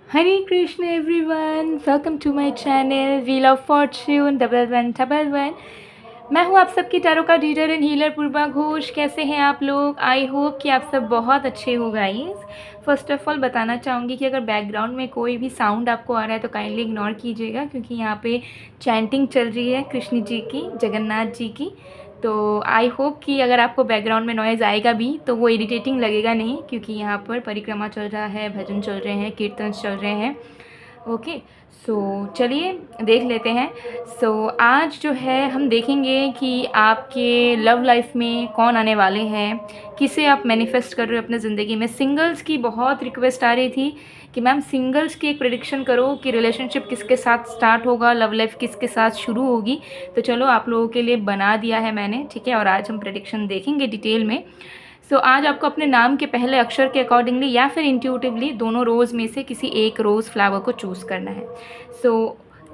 Hare Krishna everyone, welcome to my channel wheel of fortune 1111। मैं हूँ आप सबकी टैरो का reader and healer Purva Ghosh. कैसे हैं आप लोग? आई होप कि आप सब बहुत अच्छे हो गाइस। फर्स्ट ऑफ ऑल बताना चाहूँगी कि अगर बैकग्राउंड में कोई भी साउंड आपको आ रहा है तो काइंडली इग्नोर कीजिएगा, क्योंकि यहाँ पे चैंटिंग चल रही है कृष्ण जी की, जगन्नाथ जी की। तो आई होप कि अगर आपको बैकग्राउंड में नॉइज़ आएगा भी तो वो इरिटेटिंग लगेगा नहीं, क्योंकि यहाँ पर परिक्रमा चल रहा है, भजन चल रहे हैं, कीर्तन चल रहे हैं। ओके, सो चलिए देख लेते हैं। आज जो है हम देखेंगे कि आपके लव लाइफ में कौन आने वाले हैं, किसे आप मैनिफेस्ट कर रहे हो अपने ज़िंदगी में। सिंगल्स की बहुत रिक्वेस्ट आ रही थी कि मैम सिंगल्स की एक प्रेडिक्शन करो कि रिलेशनशिप किसके साथ स्टार्ट होगा, लव लाइफ किसके साथ शुरू होगी। तो चलो आप लोगों के लिए बना दिया है मैंने, ठीक है। और आज हम प्रेडिक्शन देखेंगे डिटेल में। आज आपको अपने नाम के पहले अक्षर के अकॉर्डिंगली या फिर इंट्यूटिवली दोनों रोज़ में से किसी एक रोज़ फ्लावर को चूज़ करना है।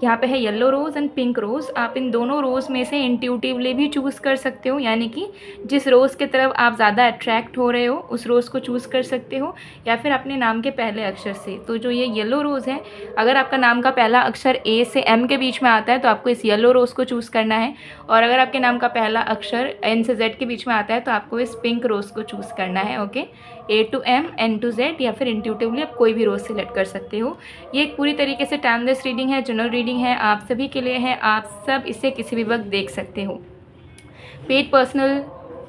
यहाँ पे है yellow rose and pink rose. आप इन दोनों रोज़ में से इंट्यूटिवली भी चूज़ कर सकते हो, यानी कि जिस रोज़ की तरफ आप ज़्यादा अट्रैक्ट हो रहे हो उस रोज़ को चूज़ कर सकते हो, या फिर अपने नाम के पहले अक्षर से। तो जो ये येलो रोज़ है, अगर आपका नाम का पहला अक्षर ए से एम के बीच में आता है तो आपको इस येलो रोज़ को चूज़ करना है, और अगर आपके नाम का पहला अक्षर एन से जेड के बीच में आता है तो आपको इस पिंक रोज़ को चूज़ करना है। Okay, A to M, N to Z, या फिर इंट्यूटिवली आप कोई भी रोज़ सिलेक्ट कर सकते हो। ये एक पूरी तरीके से टाइमलेस रीडिंग है, जनरल रीडिंग है, आप सभी के लिए है। आप सब इसे किसी भी वक्त देख सकते हो। पेड पर्सनल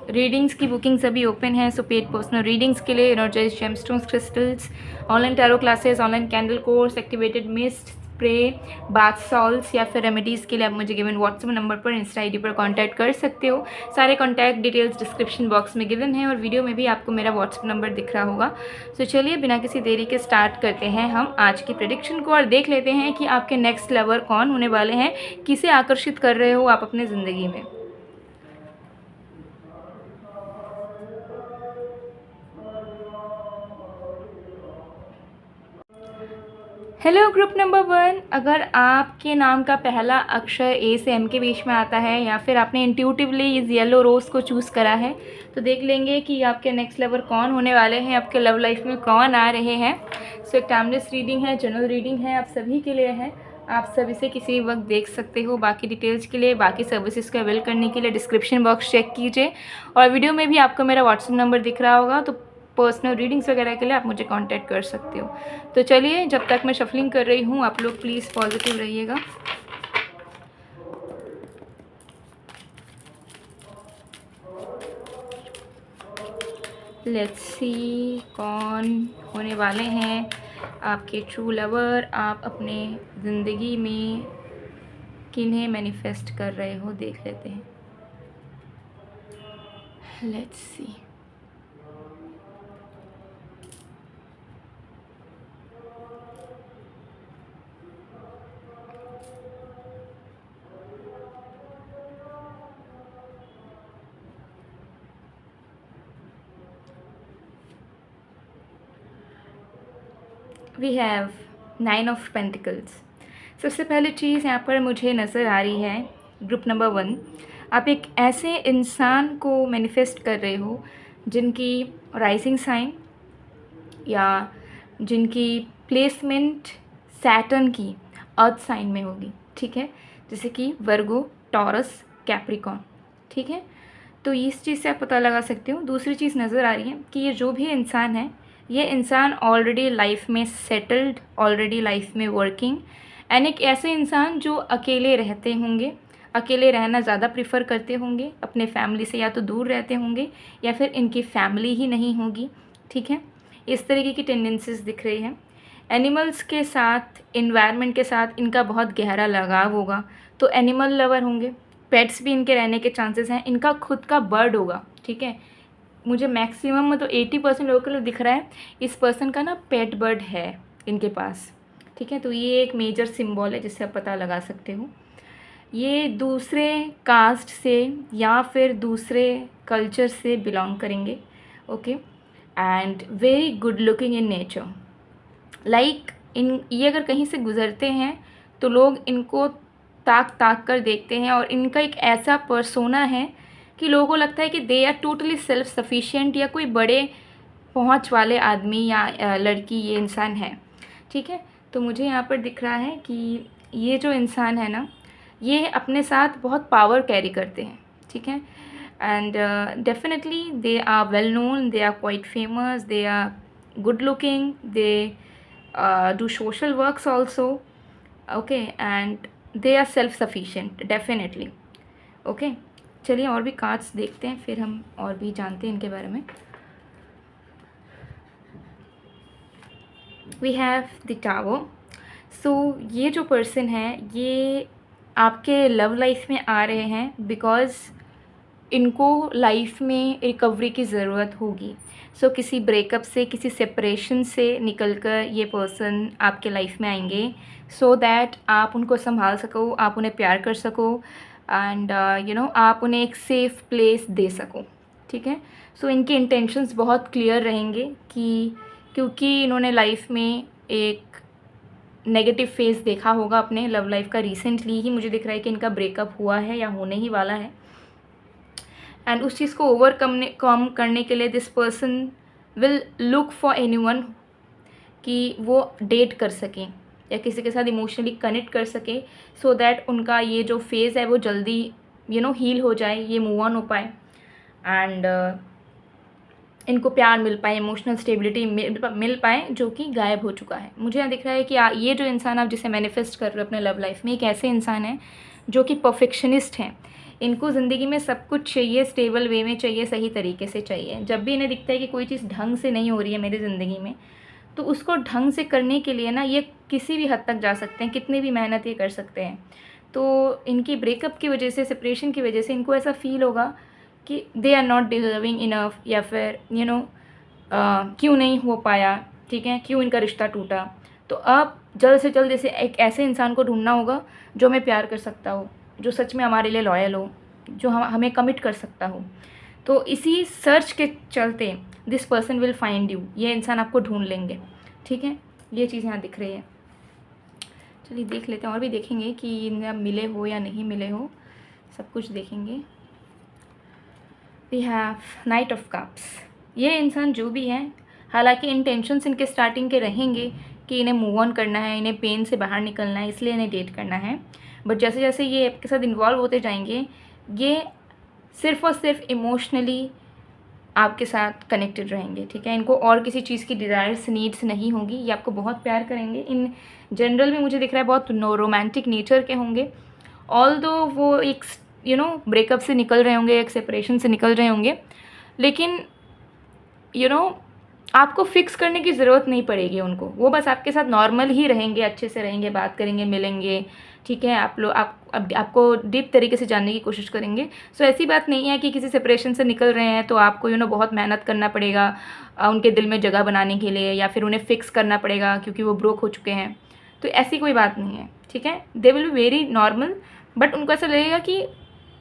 रीडिंग्स की बुकिंग अभी ओपन है। पेड पर्सनल रीडिंग्स के लिए energize gemstones crystals, online tarot classes, online candle course, activated mist spray, bath salts या फिर रेमेडीज़ के लिए आप मुझे गिवन व्हाट्सएप नंबर पर, इंस्टा आईडी पर कांटेक्ट कर सकते हो। सारे कांटेक्ट डिटेल्स डिस्क्रिप्शन बॉक्स में गिवन है और वीडियो में भी आपको मेरा व्हाट्सएप नंबर दिख रहा होगा। चलिए बिना किसी देरी के स्टार्ट करते हैं हम आज की प्रेडिक्शन को और देख लेते हैं कि आपके नेक्स्ट लवर कौन होने वाले हैं, किसे आकर्षित कर रहे हो आप अपने ज़िंदगी में। हेलो ग्रुप नंबर 1, अगर आपके नाम का पहला अक्षर ए से एम के बीच में आता है या फिर आपने इंट्यूटिवली इस येलो रोज़ को चूज़ करा है तो देख लेंगे कि आपके नेक्स्ट लवर कौन होने वाले हैं, आपके लव लाइफ में कौन आ रहे हैं। एक टाइमलेस रीडिंग है, जनरल रीडिंग है, आप सभी के लिए है। आप सब इसे किसी वक्त देख सकते हो। बाकी डिटेल्स के लिए, बाकी सर्विसेज को अवेल करने के लिए डिस्क्रिप्शन बॉक्स चेक कीजिए, और वीडियो में भी आपको मेरा व्हाट्सएप नंबर दिख रहा होगा, तो पर्सनल रीडिंग्स वगैरह के लिए आप मुझे कांटेक्ट कर सकते हो। तो चलिए, जब तक मैं शफलिंग कर रही हूँ आप लोग प्लीज़ पॉजिटिव रहिएगा। लेट्स सी कौन होने वाले हैं आपके ट्रू लवर। आप अपने ज़िंदगी में किन्हें मैनिफेस्ट कर रहे हो देख लेते हैं। Let's see. We have 9 of pentacles. सबसे पहली चीज़ यहाँ पर मुझे नज़र आ रही है, ग्रुप नंबर 1, आप एक ऐसे इंसान को मैनिफेस्ट कर रहे हो जिनकी राइजिंग साइन या जिनकी प्लेसमेंट सैटर्न की अर्थ साइन में होगी, ठीक है। जैसे कि वर्गो, टॉरस, कैप्रिकॉन, ठीक है। तो इस चीज़ से आप पता लगा सकते हो। दूसरी चीज़ नज़र आ रही है कि ये जो भी इंसान है, ये इंसान ऑलरेडी लाइफ में सेटल्ड, ऑलरेडी लाइफ में वर्किंग, एंड एक ऐसे इंसान जो अकेले रहते होंगे, अकेले रहना ज़्यादा प्रिफर करते होंगे, अपने फैमिली से या तो दूर रहते होंगे या फिर इनकी फैमिली ही नहीं होगी, ठीक है। इस तरीके की टेंडेंसीज दिख रही हैं। एनिमल्स के साथ, इन्वायरमेंट के साथ इनका बहुत गहरा लगाव होगा, तो एनिमल लवर होंगे। पेट्स भी इनके रहने के चांसेस हैं। इनका खुद का बर्ड होगा, ठीक है। मुझे मैक्सिमम मतलब 80% लोगों के लिए दिख रहा है इस पर्सन का ना पेट बर्ड है इनके पास, ठीक है। तो ये एक मेजर सिंबल है जिससे आप पता लगा सकते हो। ये दूसरे कास्ट से या फिर दूसरे कल्चर से बिलोंग करेंगे, okay, and very good looking in nature. Like ये अगर कहीं से गुज़रते हैं तो लोग इनको ताक ताक कर देखते हैं, और इनका एक ऐसा पर्सोना है कि लोगों को लगता है कि they are totally self sufficient, या कोई बड़े पहुंच वाले आदमी या लड़की ये इंसान है, ठीक है। तो मुझे यहाँ पर दिख रहा है कि ये जो इंसान है ना, ये अपने साथ बहुत पावर कैरी करते हैं, ठीक है। And definitely they are well known, they are quite famous, they are good looking, they do social works also, okay, and they are self sufficient definitely, okay. चलिए और भी कार्ड्स देखते हैं, फिर हम और भी जानते हैं इनके बारे में। We have the tower. So ये जो पर्सन है ये आपके लव लाइफ में आ रहे हैं बिकॉज़ इनको लाइफ में रिकवरी की ज़रूरत होगी। सो किसी ब्रेकअप से, किसी सेपरेशन से निकल कर ये पर्सन आपके लाइफ में आएंगे सो दैट आप उनको संभाल सको, आप उन्हें प्यार कर सको एंड आप उन्हें एक सेफ़ प्लेस दे सको, ठीक है। सो इनके इंटेंशंस बहुत क्लियर रहेंगे कि क्योंकि इन्होंने लाइफ में एक नेगेटिव फेज़ देखा होगा अपने लव लाइफ का। रिसेंटली ही मुझे दिख रहा है कि इनका ब्रेकअप हुआ है या होने ही वाला है, एंड उस चीज़ को ओवरकम करने के लिए this person will look for anyone कि वो डेट कर सकें या किसी के साथ इमोशनली कनेक्ट कर सके सो दैट उनका ये जो फेज़ है वो जल्दी हील हो जाए, ये मूव ऑन हो पाए एंड इनको प्यार मिल पाए, इमोशनल स्टेबिलिटी मिल पाए जो कि गायब हो चुका है। मुझे यहाँ दिख रहा है कि ये जो इंसान आप जिसे मैनिफेस्ट कर रहे हो अपने लव लाइफ में, एक ऐसे इंसान है जो कि परफेक्शनिस्ट हैं। इनको ज़िंदगी में सब कुछ चाहिए, स्टेबल वे में चाहिए, सही तरीके से चाहिए। जब भी इन्हें दिखता है कि कोई चीज़ ढंग से नहीं हो रही है मेरी ज़िंदगी में, तो उसको ढंग से करने के लिए ना ये किसी भी हद तक जा सकते हैं, कितनी भी मेहनत ये कर सकते हैं। तो इनकी ब्रेकअप की वजह से, सेपरेशन की वजह से इनको ऐसा फील होगा कि they are not deserving enough, या फिर क्यों नहीं हो पाया, ठीक है, क्यों इनका रिश्ता टूटा। तो अब जल्द से जल्द ऐसे एक ऐसे इंसान को ढूंढना होगा जो हमें प्यार कर सकता हो, जो सच में हमारे लिए लॉयल हो, जो हमें कमिट कर सकता हो। तो इसी सर्च के चलते this person will find you, ये इंसान आपको ढूंढ लेंगे, ठीक है। ये चीज़ यहाँ दिख रही है। चलिए देख लेते हैं, और भी देखेंगे कि इन्हें मिले हो या नहीं मिले हो, सब कुछ देखेंगे। We have knight of cups. ये इंसान जो भी है, हालांकि इंटेंशंस इनके स्टार्टिंग के रहेंगे कि इन्हें मूव ऑन करना है, इन्हें पेन से बाहर निकलना है, इसलिए इन्हें डेट करना है। बट जैसे जैसे ये आपके साथ इन्वॉल्व होते जाएंगे, ये सिर्फ़ और सिर्फ इमोशनली आपके साथ कनेक्टेड रहेंगे, ठीक है। इनको और किसी चीज़ की डिज़ायर्स, नीड्स नहीं होगी। ये आपको बहुत प्यार करेंगे। इन जनरल में मुझे दिख रहा है बहुत रोमांटिक नेचर के होंगे। ऑल्दो वो एक ब्रेकअप से निकल रहे होंगे, एक सेपरेशन से निकल रहे होंगे, लेकिन आपको फिक्स करने की ज़रूरत नहीं पड़ेगी उनको। वो बस आपके साथ नॉर्मल ही रहेंगे, अच्छे से रहेंगे, बात करेंगे, मिलेंगे, ठीक है। आपको डीप तरीके से जानने की कोशिश करेंगे। सो ऐसी बात नहीं है कि किसी सेपरेशन से निकल रहे हैं तो आपको बहुत मेहनत करना पड़ेगा उनके दिल में जगह बनाने के लिए, या फिर उन्हें फ़िक्स करना पड़ेगा क्योंकि वो ब्रोक हो चुके हैं। तो ऐसी कोई बात नहीं है, ठीक है। They will be very normal, but उनको ऐसा लगेगा कि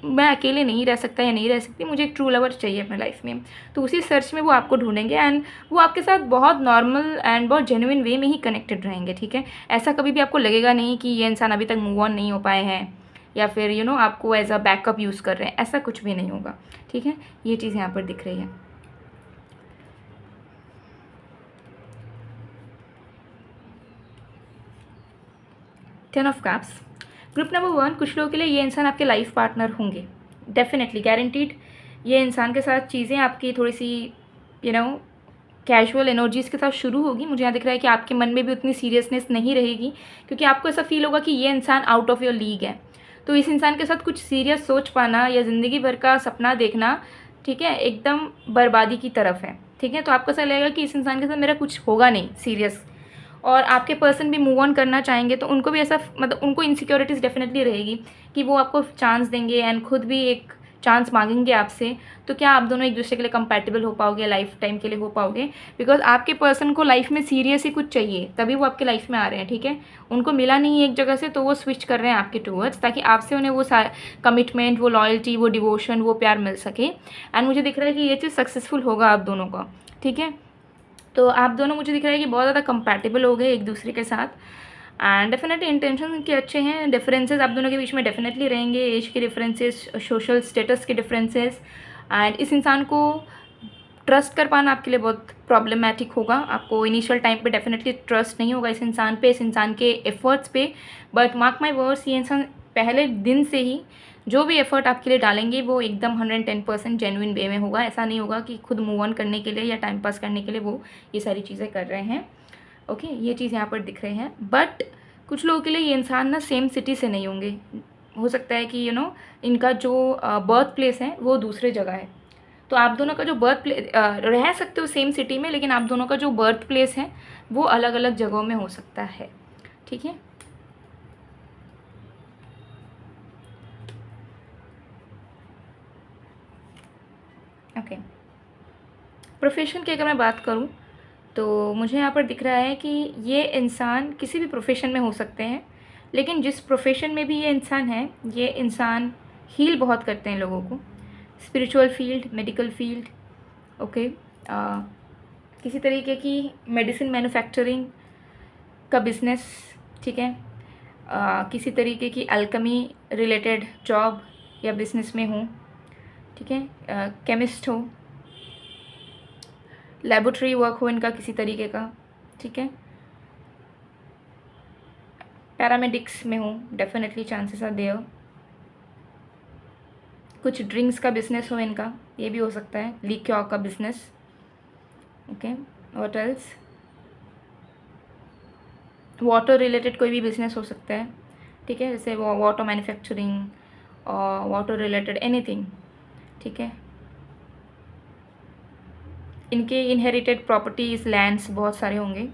मैं अकेले नहीं रह सकता या नहीं रह सकती, मुझे एक ट्रू लवर चाहिए अपने लाइफ में। तो उसी सर्च में वो आपको ढूंढेंगे एंड वो आपके साथ बहुत नॉर्मल एंड बहुत जेन्युइन वे में ही कनेक्टेड रहेंगे, ठीक है। ऐसा कभी भी आपको लगेगा नहीं कि ये इंसान अभी तक मूव ऑन नहीं हो पाए हैं या फिर आपको एज अ बैकअप यूज़ कर रहे हैं, ऐसा कुछ भी नहीं होगा, ठीक है। ये चीज़ यहाँ पर दिख रही है। Ten of cups. Group number 1, कुछ लोगों के लिए ये इंसान आपके लाइफ पार्टनर होंगे, डेफिनेटली गारंटीड। ये इंसान के साथ चीज़ें आपकी थोड़ी सी कैजुअल एनर्जीज़ के साथ शुरू होगी। मुझे यहाँ दिख रहा है कि आपके मन में भी उतनी सीरियसनेस नहीं रहेगी, क्योंकि आपको ऐसा फील होगा कि ये इंसान आउट ऑफ योर लीग है। तो इस इंसान के साथ कुछ सीरियस सोच पाना या ज़िंदगी भर का सपना देखना, ठीक है, एकदम बर्बादी की तरफ है, ठीक है। तो आपको ऐसा लगेगा कि इस इंसान के साथ मेरा कुछ होगा नहीं सीरियस, और आपके पर्सन भी मूव ऑन करना चाहेंगे तो उनको भी ऐसा उनको इनसिक्योरिटीज़ डेफिनेटली रहेगी कि वो आपको चांस देंगे एंड खुद भी एक चांस मांगेंगे आपसे। तो क्या आप दोनों एक दूसरे के लिए कंपैटिबल हो पाओगे, लाइफ टाइम के लिए हो पाओगे, बिकॉज आपके पर्सन को लाइफ में सीरियस ही कुछ चाहिए, तभी वो आपके लाइफ में आ रहे हैं, ठीक है। उनको मिला नहीं एक जगह से तो वो स्विच कर रहे हैं आपके टूवर्ड्स, ताकि आपसे उन्हें वो कमिटमेंट, वो लॉयल्टी, वो डिवोशन, वो प्यार मिल सके। एंड मुझे दिख रहा है कि ये चीज़ सक्सेसफुल होगा आप दोनों का, ठीक है। तो आप दोनों मुझे दिख रहा है कि बहुत ज़्यादा कंपैटिबल हो गए एक दूसरे के साथ, एंड डेफिनेटली इंटेंशन के अच्छे हैं। डिफरेंसेस आप दोनों के बीच में डेफिनेटली रहेंगे, एज के डिफरेंसेस, सोशल स्टेटस के डिफरेंसेस, एंड इस इंसान को ट्रस्ट कर पाना आपके लिए बहुत प्रॉब्लमेटिक होगा। आपको इनिशियल टाइम पे डेफिनेटली ट्रस्ट नहीं होगा इस इंसान पे, इस इंसान के एफर्ट्स पे, बट मार्क माई वर्ड्स, ये इंसान पहले दिन से ही जो भी एफर्ट आपके लिए डालेंगे वो एकदम 110% जेन्युइन वे में होगा। ऐसा नहीं होगा कि खुद मूव ऑन करने के लिए या टाइम पास करने के लिए वो ये सारी चीज़ें कर रहे हैं। ओके, ये चीज़ यहाँ पर दिख रहे हैं। बट कुछ लोगों के लिए ये इंसान ना सेम सिटी से नहीं होंगे। हो सकता है कि इनका जो बर्थ प्लेस है वो दूसरे जगह है। तो आप दोनों का जो बर्थ प्लेस, रह सकते हो सेम सिटी में, लेकिन आप दोनों का जो बर्थ प्लेस है वो अलग अलग जगहों में हो सकता है। ठीक है, ओके। प्रोफेशन की अगर मैं बात करूँ तो मुझे यहाँ पर दिख रहा है कि ये इंसान किसी भी प्रोफेशन में हो सकते हैं, लेकिन जिस प्रोफेशन में भी ये इंसान है, ये इंसान हील बहुत करते हैं लोगों को। Spiritual field, medical field, okay, किसी तरीके की मेडिसिन मैन्युफैक्चरिंग का बिजनेस, ठीक है, किसी तरीके की अल्कमी रिलेटेड जॉब या बिजनेस में हो, ठीक है, केमिस्ट हो, लेबोरेटरी वर्क हो इनका किसी तरीके का, ठीक है, पैरामेडिक्स में हो, डेफिनेटली चांसेस आर देयर। कुछ ड्रिंक्स का बिजनेस हो इनका, ये भी हो सकता है, लिक्योर का business, okay. What else, water related कोई भी बिजनेस हो सकता है, ठीक है, जैसे वो वाटर मैन्युफैक्चरिंग और वाटर रिलेटेड एनीथिंग, ठीक है। इनके इनहेरिटेड प्रॉपर्टीज़, लैंड्स बहुत सारे होंगे,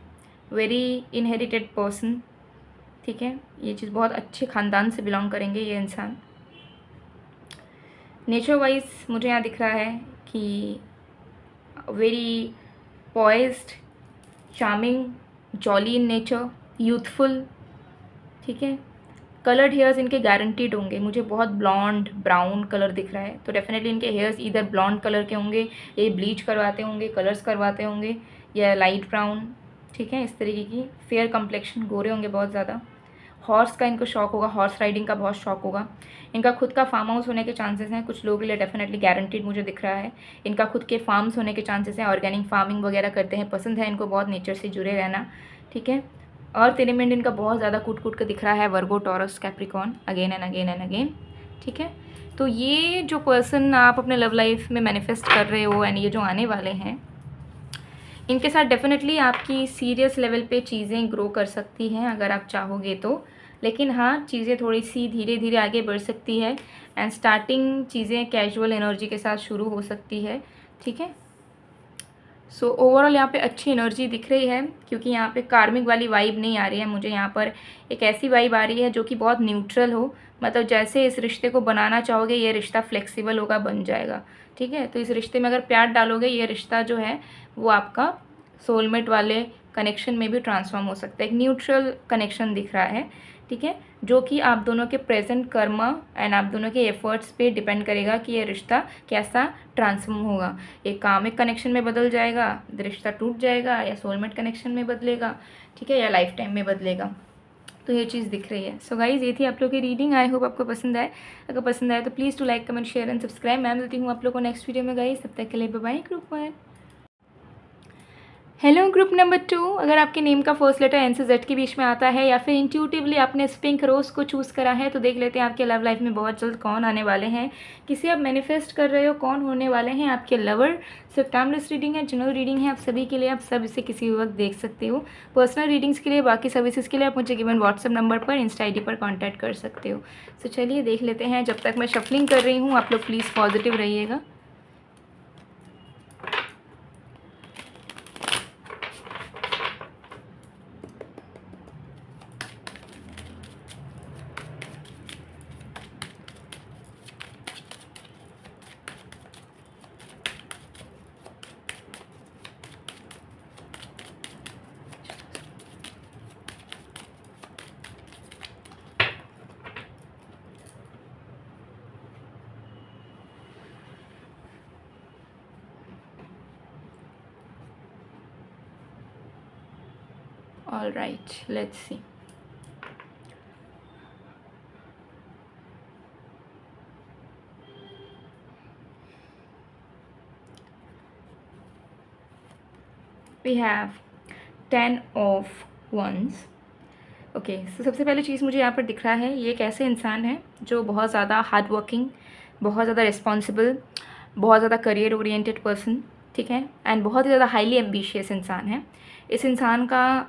वेरी इनहेरिटेड पर्सन, ठीक है, ये चीज़ बहुत अच्छे ख़ानदान से बिलोंग करेंगे ये इंसान। नेचर वाइज मुझे यहाँ दिख रहा है कि very poised, charming, jolly in nature, youthful, ठीक है। कलर्ड हेयर्स इनके गारंटीड होंगे, मुझे बहुत ब्लॉन्ड ब्राउन कलर दिख रहा है, तो डेफिनेटली इनके हेयर्स इधर ब्लॉन्ड कलर के होंगे, ये ब्लीच करवाते होंगे, कलर्स करवाते होंगे, या लाइट ब्राउन, ठीक है, इस तरीके की। फेयर कम्प्लेक्शन, गोरे होंगे बहुत ज़्यादा। हॉर्स का इनको शौक होगा, हॉर्स राइडिंग का बहुत शौक होगा। इनका खुद का फार्म हाउस होने के चांसेस हैं, कुछ लोगों के लिए डेफिनेटली गारंटीड मुझे दिख रहा है। इनका खुद के फार्म्स होने के चांसेस हैं, ऑर्गेनिक फार्मिंग वगैरह करते हैं, पसंद है इनको बहुत नेचर से जुड़े रहना, ठीक है। अर्थ एलिमेंट इनका बहुत ज़्यादा कूट कूट कर दिख रहा है, Virgo, Taurus, Capricorn, again and again and again, ठीक है। तो ये जो पर्सन आप अपने लव लाइफ में मैनिफेस्ट कर रहे हो एंड ये जो आने वाले हैं, इनके साथ डेफिनेटली आपकी सीरियस लेवल पे चीज़ें ग्रो कर सकती हैं अगर आप चाहोगे तो, लेकिन हाँ, चीज़ें थोड़ी सी धीरे धीरे आगे बढ़ सकती है एंड स्टार्टिंग चीज़ें कैजुअल एनर्जी के साथ शुरू हो सकती है, ठीक है। सो ओवरऑल यहाँ पे अच्छी एनर्जी दिख रही है, क्योंकि यहाँ पे कार्मिक वाली वाइब नहीं आ रही है मुझे। यहाँ पर एक ऐसी वाइब आ रही है जो कि बहुत न्यूट्रल हो, मतलब जैसे इस रिश्ते को बनाना चाहोगे ये रिश्ता फ्लेक्सिबल होगा, बन जाएगा, ठीक है। तो इस रिश्ते में अगर प्यार डालोगे, ये रिश्ता जो है वो आपका सोलमेट वाले कनेक्शन में भी ट्रांसफॉर्म हो सकता है। एक न्यूट्रल कनेक्शन दिख रहा है, ठीक है, जो कि आप दोनों के प्रेजेंट कर्म एंड आप दोनों के एफर्ट्स पे डिपेंड करेगा कि ये रिश्ता कैसा ट्रांसफॉर्म होगा। एक कामिक कनेक्शन में बदल जाएगा, रिश्ता टूट जाएगा, या सोलमेट कनेक्शन में बदलेगा, ठीक है, या लाइफ टाइम में बदलेगा। तो ये चीज़ दिख रही है। सो गाइज़, ये थी आप लोग की रीडिंग। आई होप आपको पसंद आए। अगर पसंद आए तो please to like, comment, share and subscribe. मैं मिलती हूँ आप लोग को नेक्स्ट वीडियो में गाइज़, तब तक के लिए bye bye group 1। Hello group number 2, अगर आपके नेम का फर्स्ट लेटर एन से जेड के बीच में आता है या फिर इंट्यूटिवली आपने पिंक रोज़ को चूज़ करा है, तो देख लेते हैं आपके लव लाइफ में बहुत जल्द कौन आने वाले हैं, किसे आप मैनिफेस्ट कर रहे हो, कौन होने वाले हैं आपके लवर। सिर्फ टाइमलेस रीडिंग है, जनरल रीडिंग है आप सभी के लिए, आप सब इसे किसी भी वक्त देख सकते हो। पर्सनल रीडिंग्स के लिए, बाकी सर्विसेज के लिए आप मुझे गिवन व्हाट्सएप नंबर पर, इंस्टा ID पर कॉन्टैक्ट कर सकते हो। तो चलिए देख लेते हैं। जब तक मैं शफलिंग कर रही हूँ आप लोग प्लीज़ पॉजिटिव रहिएगा। All right, let's see. We have 10 of wands. Okay, so सबसे पहली चीज़ मुझे यहाँ पर दिख रहा है, ये एक ऐसे इंसान है जो बहुत ज़्यादा हार्ड वर्किंग, बहुत ज़्यादा रिस्पॉन्सिबल, बहुत ज़्यादा करियर ओरिएंटेड पर्सन, ठीक है, एंड बहुत ही ज़्यादा हाईली एम्बिशियस इंसान है। इस इंसान का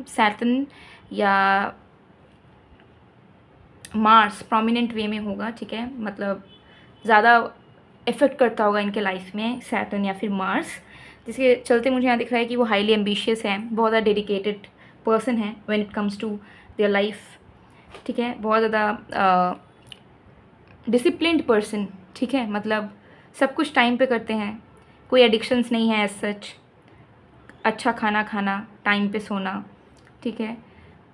सैटर्न या मार्स प्रोमिनेंट वे में होगा, ठीक है, मतलब ज़्यादा इफ़ेक्ट करता होगा इनके लाइफ में सैटर्न या फिर मार्स, जिसके चलते मुझे यहाँ दिख रहा है कि वो हाईली एम्बिशियस है, बहुत ज़्यादा डेडिकेटेड पर्सन है when it comes to their life, ठीक है, बहुत ज़्यादा डिसिप्लिन्ड पर्सन, ठीक है, मतलब सब कुछ टाइम पे करते हैं, कोई एडिक्शंस नहीं है एज सच, अच्छा खाना खाना, टाइम पे सोना, ठीक है,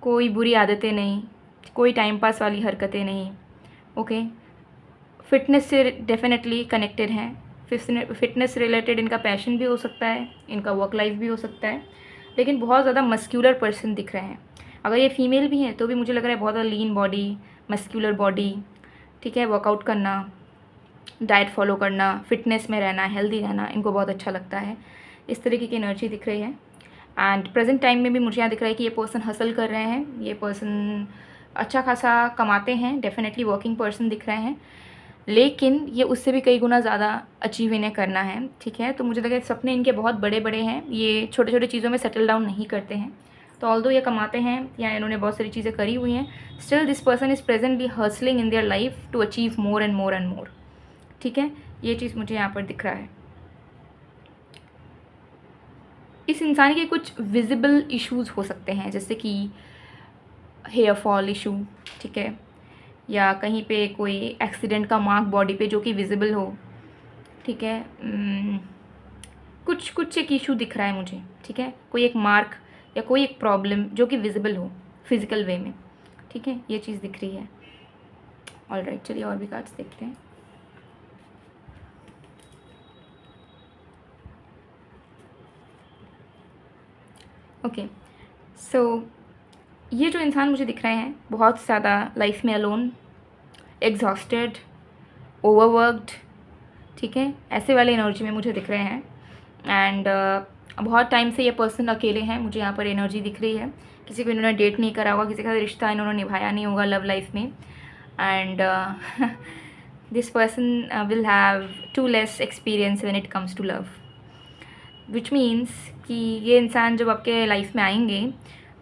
कोई बुरी आदतें नहीं, कोई टाइम पास वाली हरकतें नहीं, ओके, फिटनेस से डेफिनेटली कनेक्टेड हैं, फिटनेस रिलेटेड इनका पैशन भी हो सकता है, इनका वर्क लाइफ भी हो सकता है, लेकिन बहुत ज़्यादा मस्क्यूलर पर्सन दिख रहे हैं। अगर ये फीमेल भी हैं तो भी मुझे लग रहा है बहुत ज़्यादा लीन बॉडी, मस्क्यूलर बॉडी, ठीक है, वर्कआउट करना, डाइट फॉलो करना, फिटनेस में रहना, हेल्दी रहना इनको बहुत अच्छा लगता है, इस तरीके की एनर्जी दिख रही है। एंड प्रेजेंट टाइम में भी मुझे यहाँ दिख रहा है कि ये पर्सन हसल कर रहे हैं, ये पर्सन अच्छा खासा कमाते हैं, डेफिनेटली वर्किंग पर्सन दिख रहे हैं, लेकिन ये उससे भी कई गुना ज़्यादा अचीव इन्हें करना है, ठीक है, तो मुझे लगा सपने इनके बहुत बड़े बड़े हैं, ये छोटे छोटे चीज़ों में सेटल डाउन नहीं करते हैं। तो ऑल्दो ये कमाते हैं या इन्होंने बहुत सारी चीज़ें करी हुई हैं, still this person is presently hustling in their life to achieve more and more and more, ठीक है, ये चीज़ मुझे यहाँ पर दिख रहा है। इस इंसान के कुछ विजिबल इश्यूज़ हो सकते हैं, जैसे कि हेयर फॉल इशू, ठीक है, या कहीं पे कोई एक्सीडेंट का मार्क बॉडी पे जो कि विजिबल हो, ठीक है, कुछ एक इशू दिख रहा है मुझे, ठीक है, कोई एक मार्क या कोई एक प्रॉब्लम जो कि विजिबल हो फिजिकल वे में, ठीक है, ये चीज़ दिख रही है। ऑलराइट, चलिए और भी कार्ड्स देखते हैं। ओके, सो ये जो इंसान मुझे दिख रहे हैं बहुत ज़्यादा लाइफ में अलोन, एग्जॉस्टेड, ओवरवर्कड, ठीक है, ऐसे वाले एनर्जी में मुझे दिख रहे हैं। एंड बहुत टाइम से ये पर्सन अकेले हैं, मुझे यहाँ पर एनर्जी दिख रही है, किसी को इन्होंने डेट नहीं करा होगा, किसी का रिश्ता इन्होंने निभाया नहीं होगा लव लाइफ में, and this person will have too less experience when it comes to love, which means कि ये इंसान जब आपके लाइफ में आएंगे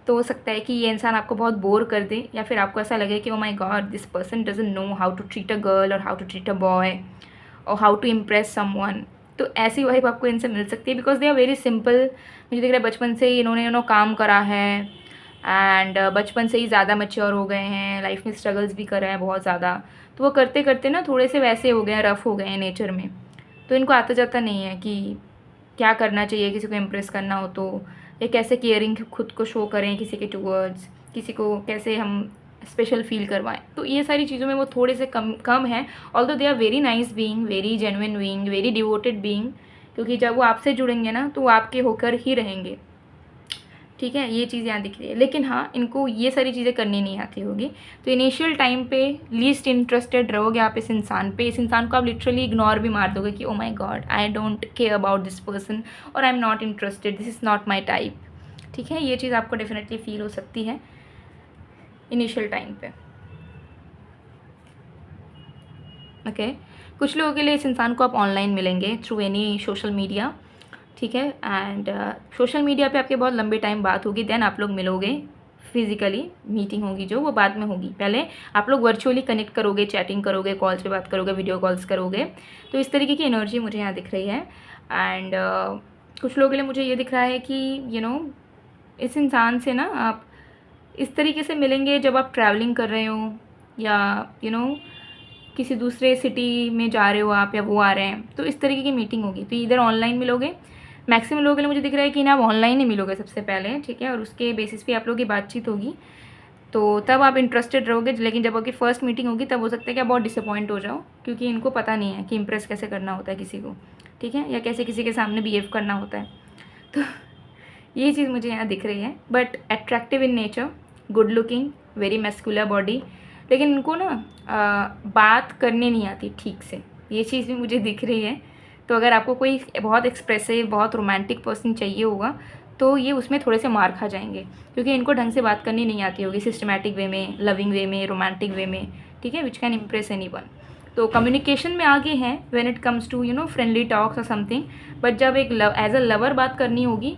तो हो सकता है कि ये इंसान आपको बहुत बोर कर दे, या फिर आपको ऐसा लगे कि oh my God this person doesn't know how to treat a girl और how to treat a boy और हाउ टू इम्प्रेस समवन। तो ऐसी वाइब आपको इनसे मिल सकती है, because they are very simple. मुझे दिख रहा है बचपन से ही इन्होंने काम करा है, एंड बचपन से ही ज़्यादा मैच्योर हो गए हैं, लाइफ में स्ट्रगल्स भी कर रहे हैं बहुत ज़्यादा, तो वो करते करते ना थोड़े से वैसे हो गए हैं, रफ़ हो गए हैं नेचर में, तो इनको आता जाता नहीं है कि क्या करना चाहिए किसी को इम्प्रेस करना हो तो, या कैसे केयरिंग खुद को शो करें किसी के टूवर्ड्स, किसी को कैसे हम स्पेशल फील करवाएं, तो ये सारी चीज़ों में वो थोड़े से कम है। Although they are very nice being, very genuine being, very devoted being, क्योंकि जब वो आपसे जुड़ेंगे ना तो वो आपके होकर ही रहेंगे, ठीक है, ये चीज़ यहाँ दिख रही है। लेकिन हाँ, इनको ये सारी चीज़ें करनी नहीं आती होगी, तो इनिशियल टाइम पे लीस्ट इंटरेस्टेड रहोगे आप इस इंसान पे, इस इंसान को आप लिटरली इग्नोर भी मार दोगे कि oh my God I don't care about this person और I am not interested, this is not my type, ठीक है, ये चीज़ आपको डेफिनेटली फील हो सकती है इनिशियल टाइम पे। ओके, कुछ लोगों के लिए इस इंसान को आप ऑनलाइन मिलेंगे थ्रू एनी सोशल मीडिया, ठीक है, एंड सोशल मीडिया पे आपके बहुत लंबे टाइम बात होगी, देन आप लोग मिलोगे, फिजिकली मीटिंग होगी जो वो बाद में होगी, पहले आप लोग वर्चुअली कनेक्ट करोगे, चैटिंग करोगे, कॉल्स पे बात करोगे, वीडियो कॉल्स करोगे, तो इस तरीके की एनर्जी मुझे यहाँ दिख रही है। एंड कुछ लोगों के लिए मुझे ये दिख रहा है कि इस इंसान से ना आप इस तरीके से मिलेंगे जब आप ट्रैवलिंग कर रहे हो, या किसी दूसरे सिटी में जा रहे हो आप, या वो आ रहे हैं, तो इस तरीके की मीटिंग होगी, तो इधर ऑनलाइन मिलोगे। मैक्सिमम लोगों के लिए मुझे दिख रहा है कि ना आप ऑनलाइन ही मिलोगे सबसे पहले, ठीक है, और उसके बेसिस पे आप लोगों की बातचीत होगी, तो तब आप इंटरेस्टेड रहोगे। लेकिन जब आपकी फ़र्स्ट मीटिंग होगी तब हो सकता है कि आप बहुत डिसअपॉइंट हो जाओ, क्योंकि इनको पता नहीं है कि इम्प्रेस कैसे करना होता है किसी को, ठीक है, या कैसे किसी के सामने बिहेव करना होता है, तो ये चीज़ मुझे यहाँ दिख रही है। But attractive in nature, good looking, very muscular body, लेकिन इनको ना बात करने नहीं आती ठीक से, ये चीज़ भी मुझे दिख रही है, तो अगर आपको कोई बहुत एक्सप्रेसिव, बहुत रोमांटिक पर्सन चाहिए होगा तो ये उसमें थोड़े से मार खा जाएंगे, क्योंकि इनको ढंग से बात करनी नहीं आती होगी सिस्टमैटिक वे में, लविंग वे में, रोमांटिक वे में, ठीक है, विच कैन इम्प्रेस एनीवन। तो कम्युनिकेशन में आगे हैं when it comes to friendly talks और समथिंग, बट जब एक एज अ लवर बात करनी होगी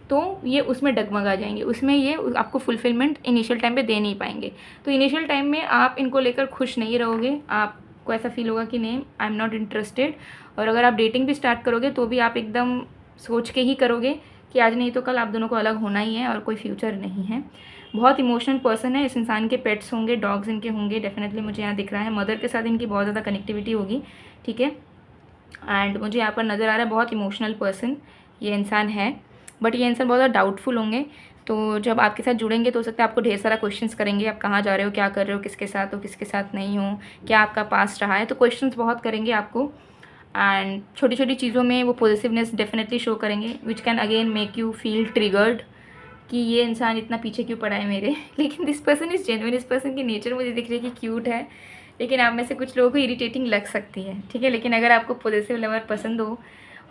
तो ये उसमें डगमगा जाएंगे, उसमें ये आपको फुलफिलमेंट इनिशियल टाइम पे दे नहीं पाएंगे। तो इनिशियल टाइम में आप इनको लेकर खुश नहीं रहोगे, आपको ऐसा फील होगा कि नहीं, आई एम नॉट इंटरेस्टेड। और अगर आप डेटिंग भी स्टार्ट करोगे तो भी आप एकदम सोच के ही करोगे कि आज नहीं तो कल आप दोनों को अलग होना ही है और कोई फ्यूचर नहीं है। बहुत इमोशनल पर्सन है, इस इंसान के पेट्स होंगे, डॉग्स इनके होंगे, डेफिनेटली मुझे यहाँ दिख रहा है। मदर के साथ इनकी बहुत ज़्यादा कनेक्टिविटी होगी, ठीक है। एंड मुझे यहाँ पर नज़र आ रहा है बहुत इमोशनल पर्सन ये इंसान है, बट ये इंसान बहुत ज़्यादा डाउटफुल होंगे। तो जब आपके साथ जुड़ेंगे तो हो सकता है आपको ढेर सारा क्वेश्चंस करेंगे, आप कहाँ जा रहे हो, क्या कर रहे हो, किसके साथ हो, किसके साथ नहीं हो, क्या आपका पास्ट रहा है, तो क्वेश्चंस बहुत करेंगे आपको। एंड छोटी छोटी चीज़ों में वो पॉजिटिवनेस डेफिनेटली शो करेंगे, which can again make you feel triggered कि ये इंसान इतना पीछे क्यों पड़ा है मेरे। लेकिन दिस पर्सन इज़ जेन्युइन, इस पर्सन की नेचर मुझे दिख रही है कि क्यूट है, लेकिन आप में से कुछ लोगों को इरिटेटिंग लग सकती है, ठीक है। लेकिन अगर आपको पॉजिटिव लवर पसंद हो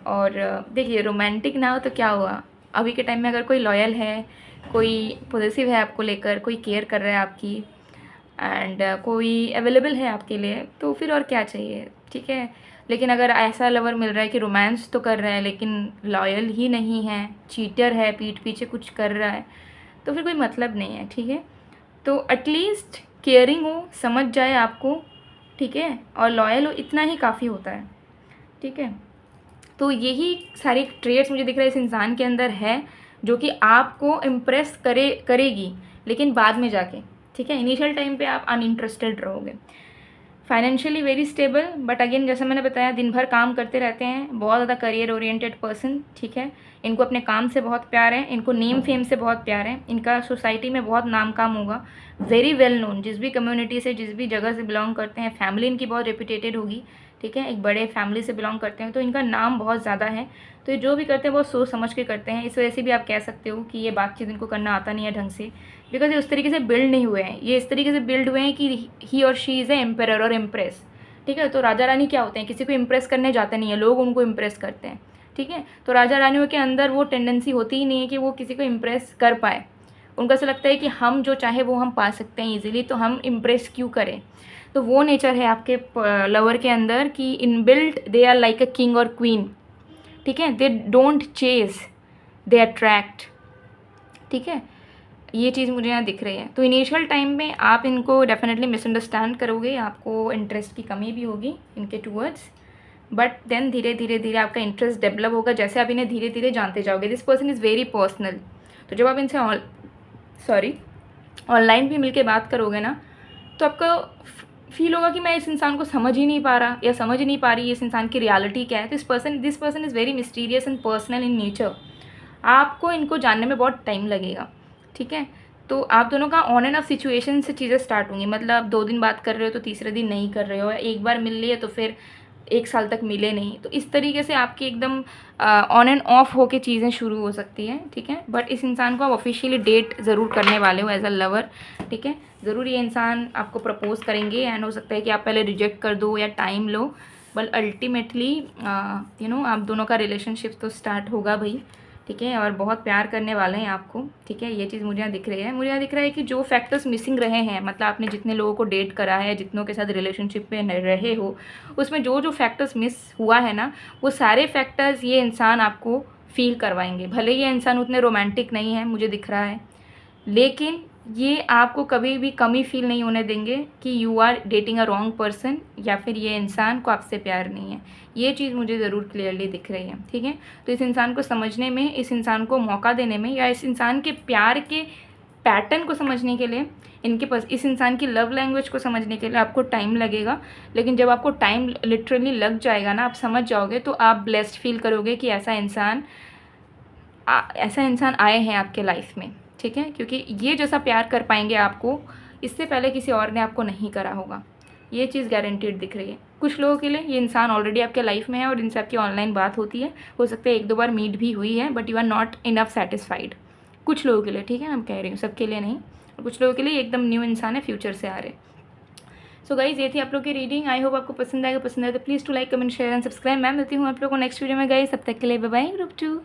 और देखिए रोमांटिक ना हो तो क्या हुआ, अभी के टाइम में अगर कोई लॉयल है, कोई पॉजिटिव है आपको लेकर, कोई केयर कर रहा है आपकी, एंड कोई अवेलेबल है आपके लिए, तो फिर और क्या चाहिए, ठीक है। लेकिन अगर ऐसा लवर मिल रहा है कि रोमांस तो कर रहा है लेकिन लॉयल ही नहीं है, चीटर है, पीठ पीछे कुछ कर रहा है, तो फिर कोई मतलब नहीं है, ठीक है। तो एटलीस्ट केयरिंग हो, समझ जाए आपको, ठीक है, और लॉयल हो, इतना ही काफ़ी होता है, ठीक है। तो यही सारी ट्रेड्स मुझे दिख रहा है इस इंसान के अंदर है, जो कि आपको इम्प्रेस करेगी, लेकिन बाद में जाके, ठीक है। इनिशियल टाइम पे आप अनइंटरेस्टेड रहोगे। Financially very stable, but again जैसे मैंने बताया दिन भर काम करते रहते हैं, बहुत ज़्यादा करियर ओरिएंटेड पर्सन, ठीक है। इनको अपने काम से बहुत प्यार है, इनको नेम फेम से बहुत प्यार है, इनका सोसाइटी में बहुत नाम काम होगा, वेरी वेल नोन, जिस भी कम्युनिटी से, जिस भी जगह से बिलोंग करते हैं, फैमिली इनकी बहुत रेपुटेटेड होगी, ठीक है। एक बड़े फैमिली से बिलोंग करते हैं तो इनका नाम बहुत ज़्यादा है। तो ये जो भी करते हैं बहुत सोच समझ के करते हैं, इस वजह से भी आप कह सकते हो कि ये बातचीत इनको करना आता नहीं है ढंग से, बिकॉज ये उस तरीके से बिल्ड नहीं हुए हैं, ये इस तरीके से बिल्ड हुए हैं कि ही और शी इज़ ए एम्परर और इम्प्रेस, ठीक है। तो राजा रानी क्या होते हैं, किसी को इम्प्रेस करने जाते नहीं है, लोग उनको इम्प्रेस करते हैं, ठीक है। तो राजा रानियों के अंदर वो टेंडेंसी होती ही नहीं है कि वो किसी को इम्प्रेस कर पाए, उनको ऐसा लगता है कि हम जो चाहे वो हम पा सकते हैं ईजिली, तो हम इम्प्रेस क्यों करें। तो वो नेचर है आपके लवर के अंदर कि inbuilt they are like a king और क्वीन, ठीक है। They don't chase, they attract, ठीक है। ये चीज़ मुझे यहाँ दिख रही है। तो इनिशियल टाइम में आप इनको डेफिनेटली मिसअंडरस्टैंड करोगे, आपको इंटरेस्ट की कमी भी होगी इनके टूवर्ड्स, बट देन धीरे धीरे धीरे आपका इंटरेस्ट डेवलप होगा जैसे आप इन्हें धीरे धीरे जानते जाओगे। This person is very personal. तो जब आप इनसे ऑनलाइन भी मिलके बात करोगे ना, तो आपको फील होगा कि मैं इस इंसान को समझ ही नहीं पा रहा या समझ ही नहीं पा रही इस इंसान की रियलिटी क्या है। तो this person is very mysterious and personal in nature. आपको इनको जानने में बहुत टाइम लगेगा, ठीक है। तो आप दोनों का ऑन एंड ऑफ सिचुएशन से चीज़ें स्टार्ट होंगी, मतलब 2 दिन बात कर रहे हो तो तीसरे दिन नहीं कर रहे हो, एक बार मिल लिए तो फिर 1 साल तक मिले नहीं। तो इस तरीके से आपकी एकदम ऑन एंड ऑफ होके चीज़ें शुरू हो सकती हैं, ठीक है। बट इस इंसान को आप ऑफिशियली डेट ज़रूर करने वाले हो एज अ लवर, ठीक है। ज़रूर ये इंसान आपको प्रपोज करेंगे, एंड हो सकता है कि आप पहले रिजेक्ट कर दो या टाइम लो, बट अल्टीमेटली आप दोनों का रिलेशनशिप तो स्टार्ट होगा भाई, ठीक है। और बहुत प्यार करने वाले हैं आपको, ठीक है। ये चीज़ मुझे यहाँ दिख रही है। मुझे यहाँ दिख रहा है कि जो फैक्टर्स मिसिंग रहे हैं, मतलब आपने जितने लोगों को डेट करा है, जितनों के साथ रिलेशनशिप में रहे हो, उसमें जो जो फैक्टर्स मिस हुआ है ना, वो सारे फैक्टर्स ये इंसान आपको फील करवाएंगे। भले ये इंसान उतने रोमांटिक नहीं है मुझे दिख रहा है, लेकिन ये आपको कभी भी कमी फील नहीं होने देंगे कि you are dating a wrong person, या फिर ये इंसान को आपसे प्यार नहीं है। ये चीज़ मुझे ज़रूर क्लियरली दिख रही है, ठीक है। तो इस इंसान को समझने में, इस इंसान को मौका देने में, या इस इंसान के प्यार के पैटर्न को समझने के लिए, इनके पास इस इंसान की लव लैंग्वेज को समझने के लिए आपको टाइम लगेगा। लेकिन जब आपको टाइम लिटरली लग जाएगा ना, आप समझ जाओगे, तो आप ब्लेस्ड फील करोगे कि ऐसा इंसान आए हैं आपके लाइफ में, ठीक है। क्योंकि ये जैसा प्यार कर पाएंगे आपको, इससे पहले किसी और ने आपको नहीं करा होगा। ये चीज़ गारंटीड दिख रही है। कुछ लोगों के लिए ये इंसान ऑलरेडी आपके लाइफ में है और इनसे आपकी ऑनलाइन बात होती है, हो सकता है 1-2 बार मीट भी हुई है, but you are not enough satisfied. कुछ लोगों के लिए, ठीक है, मैं कह रही हूँ सबके लिए नहीं। और कुछ लोगों के लिए एकदम न्यू इंसान है, फ्यूचर से आ रहे। सो गाइज ये थी आप लोग की रीडिंग। आई होप आपको पसंद आएगा। पसंद आए तो please to like comment share and subscribe. मैं मिलती हूँ आप लोग को नेक्स्ट वीडियो में गाइज। तब तक के लिए बाय बाय, ग्रुप 2।